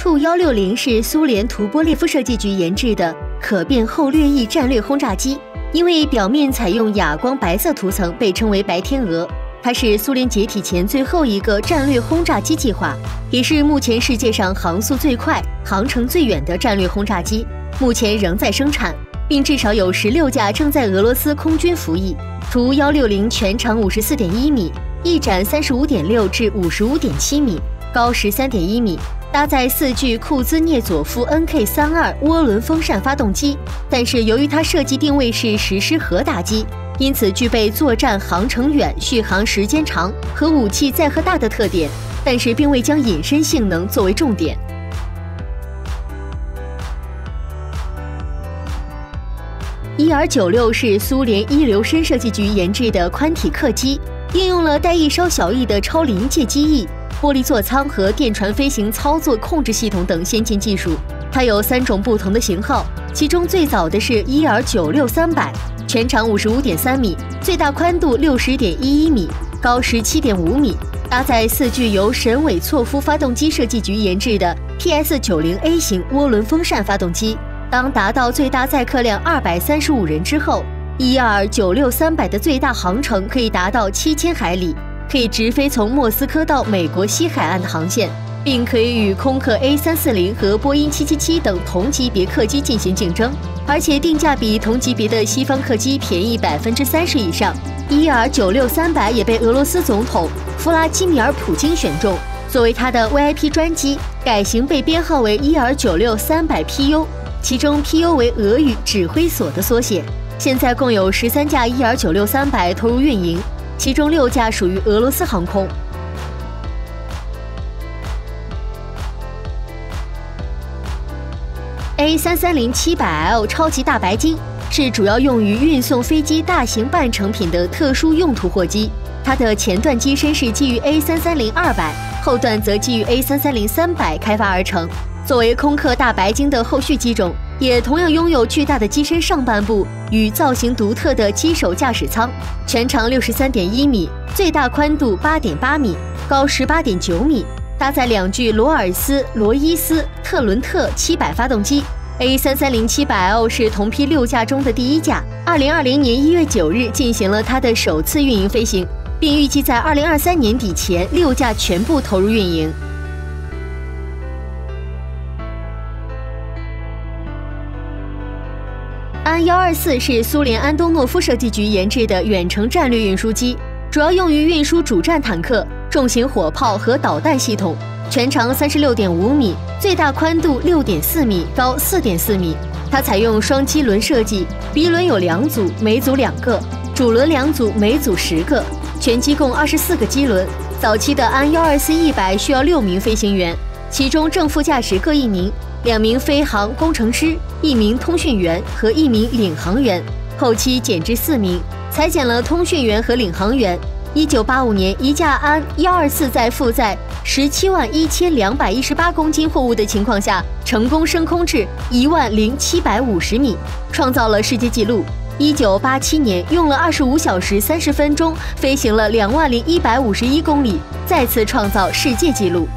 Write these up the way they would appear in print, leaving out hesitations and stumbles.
Tu-160是苏联图波列夫设计局研制的可变后掠翼战略轰炸机，因为表面采用哑光白色涂层，被称为白天鹅。它是苏联解体前最后一个战略轰炸机计划，也是目前世界上航速最快、航程最远的战略轰炸机。目前仍在生产，并至少有16架正在俄罗斯空军服役。Tu-160全长54.1米，翼展35.6至55.7米，高13.1米。搭载4具库兹涅佐夫 NK-32涡轮风扇发动机，但是由于它设计定位是实施核打击，因此具备作战航程远、续航时间长和武器载荷大的特点，但是并未将隐身性能作为重点。ER-96是苏联伊留申设计局研制的宽体客机，应用了带翼稍小翼的超临界机翼、玻璃座舱和电传飞行操作控制系统等先进技术。它有3种不同的型号，其中最早的是ER-96-300，全长55.3米，最大宽度60.11米，高17.5米，搭载4具由沈韦措夫发动机设计局研制的 PS-90A 型涡轮风扇发动机。当达到最大载客量235人之后，ER-96-300的最大航程可以达到7000海里，可以直飞从莫斯科到美国西海岸的航线，并可以与空客 A340和波音777等同级别客机进行竞争，而且定价比同级别的西方客机便宜30%以上。ER-96-300也被俄罗斯总统弗拉基米尔·普京选中，作为他的 VIP 专机，改型被编号为 ER-96-300PU， 其中 PU 为俄语指挥所的缩写。现在共有13架 ER-96-300投入运营，其中6架属于俄罗斯航空。A330-700L 超级大白鲸是主要用于运送飞机大型半成品的特殊用途货机，它的前段机身是基于 A330-200， 后段则基于 A330-300开发而成。作为空客大白鲸的后续机种，也同样拥有巨大的机身上半部与造型独特的机手驾驶舱，全长63.1米，最大宽度8.8米，高18.9米，搭载2具罗尔斯罗伊斯特伦特700发动机。A330-700L 是同批6架中的第1架，2020年1月9日进行了它的首次运营飞行，并预计在2023年底前6架全部投入运营。An-124是苏联安东诺夫设计局研制的远程战略运输机，主要用于运输主战坦克、重型火炮和导弹系统，全长36.5米，最大宽度6.4米，高4.4米。它采用双机轮设计，鼻轮有2组，每组2个，主轮2组，每组10个，全机共24个机轮。早期的An-124-100需要6名飞行员，其中正副驾驶各1名，2名飞行工程师，1名通讯员和1名领航员，后期减至4名，裁减了通讯员和领航员。1985年，一架An-124在负载171218公斤货物的情况下，成功升空至10750米，创造了世界纪录。1987年，用了25小时30分钟，飞行了20151公里，再次创造世界纪录。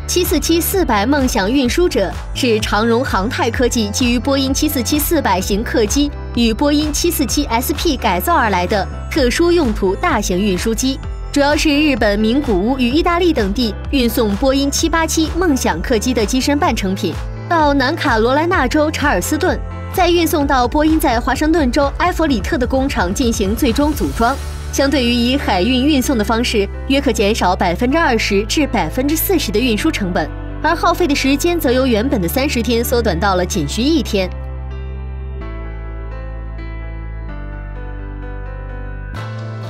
747-400梦想运输者是长荣航太科技基于波音747-400型客机与波音747SP 改造而来的特殊用途大型运输机，主要是日本名古屋与意大利等地运送波音787梦想客机的机身半成品到南卡罗来纳州查尔斯顿，再运送到波音在华盛顿州埃弗里特的工厂进行最终组装。相对于以海运运送的方式，约可减少20%至40%的运输成本，而耗费的时间则由原本的30天缩短到了仅需1天。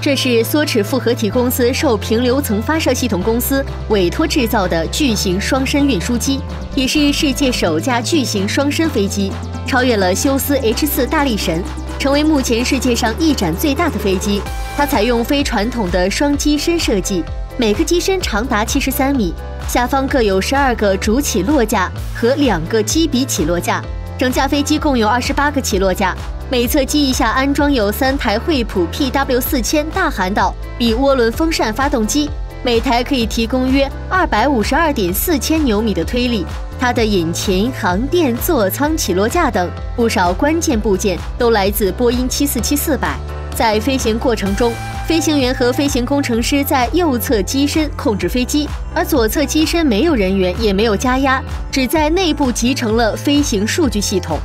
这是缩尺复合体公司受平流层发射系统公司委托制造的巨型双身运输机，也是世界首架巨型双身飞机，超越了休斯 H4 大力神，成为目前世界上翼展最大的飞机。它采用非传统的双机身设计，每个机身长达73米，下方各有12个主起落架和2个机鼻起落架，整架飞机共有28个起落架。每侧机翼下安装有3台惠普 PW4000大涵岛比涡轮风扇发动机，每台可以提供约252.4千牛米的推力。它的引擎、航电、座舱、起落架等不少关键部件都来自波音747-400。在飞行过程中，飞行员和飞行工程师在右侧机身控制飞机，而左侧机身没有人员，也没有加压，只在内部集成了飞行数据系统。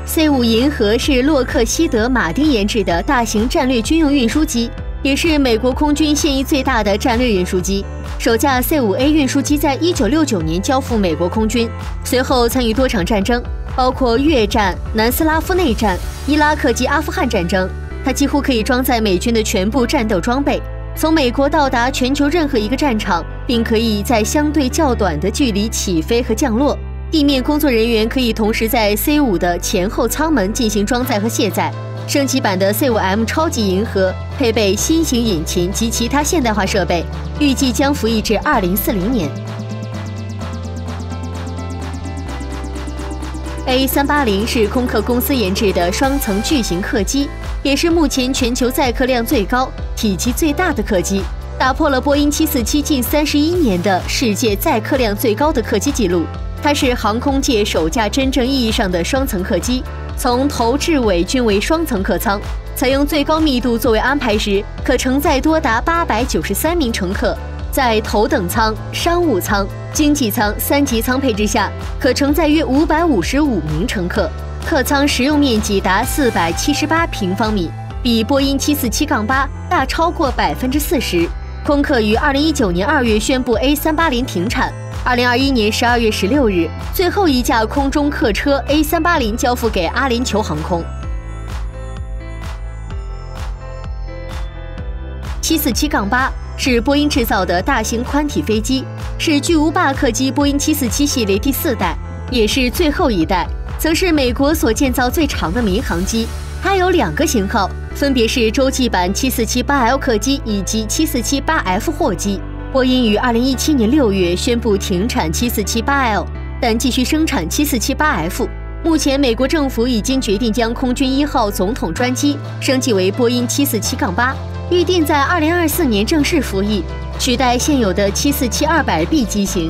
C5银河是洛克希德马丁研制的大型战略军用运输机，也是美国空军现役最大的战略运输机。首架 C5A 运输机在1969年交付美国空军，随后参与多场战争，包括越战、南斯拉夫内战、伊拉克及阿富汗战争。它几乎可以装载美军的全部战斗装备，从美国到达全球任何一个战场，并可以在相对较短的距离起飞和降落。地面工作人员可以同时在 C5的前后舱门进行装载和卸载。升级版的 C5M 超级银河配备新型引擎及其他现代化设备，预计将服役至2040年。A380是空客公司研制的双层巨型客机，也是目前全球载客量最高、体积最大的客机，打破了波音747近31年的世界载客量最高的客机纪录。它是航空界首架真正意义上的双层客机，从头至尾均为双层客舱，采用最高密度座位安排时，可承载多达893名乘客。在头等舱、商务舱、经济舱3级舱配置下，可承载约555名乘客。客舱实用面积达478平方米，比波音747-8大超过40%。空客于2019年2月宣布 A380 停产。2021年12月16日，最后一架空中客车 A380 交付给阿联酋航空。747-8是波音制造的大型宽体飞机，是巨无霸客机波音747系列第4代，也是最后一代，曾是美国所建造最长的民航机。它有2个型号，分别是洲际版 747-8L 客机以及 747-8F 货机。波音于2017年6月宣布停产 747-8L， 但继续生产 747-8F。目前，美国政府已经决定将空军1号总统专机升级为波音747-8，预定在2024年正式服役，取代现有的 747-200B 机型。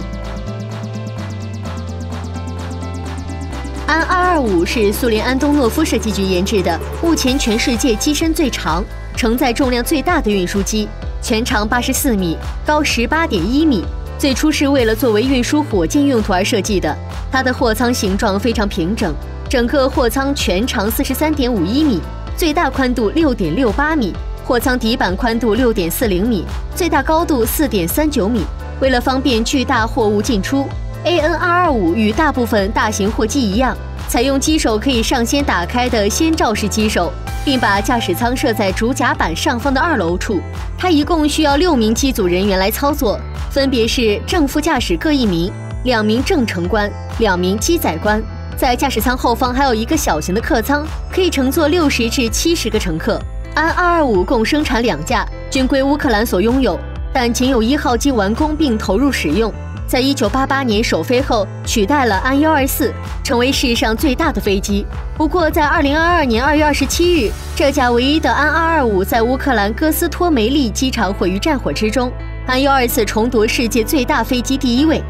安225是苏联安东诺夫设计局研制的，目前全世界机身最长、承载重量最大的运输机。全长84米，高18.1米。最初是为了作为运输火箭用途而设计的。它的货舱形状非常平整，整个货舱全长43.51米，最大宽度6.68米，货舱底板宽度6.40米，最大高度4.39米。为了方便巨大货物进出， AN225 与大部分大型货机一样，采用机手可以上掀打开的先兆式机手，并把驾驶舱设在主甲板上方的2楼处。它一共需要6名机组人员来操作，分别是正副驾驶各1名、2名正乘官、2名机载官。在驾驶舱后方还有一个小型的客舱，可以乘坐60至70个乘客。安225共生产2架，均归乌克兰所拥有，但仅有1号机完工并投入使用。在1988年首飞后，取代了安124，成为世上最大的飞机。不过，在2022年2月27日，这架唯一的安225在乌克兰戈斯托梅利机场毁于战火之中。安124重夺世界最大飞机第1位。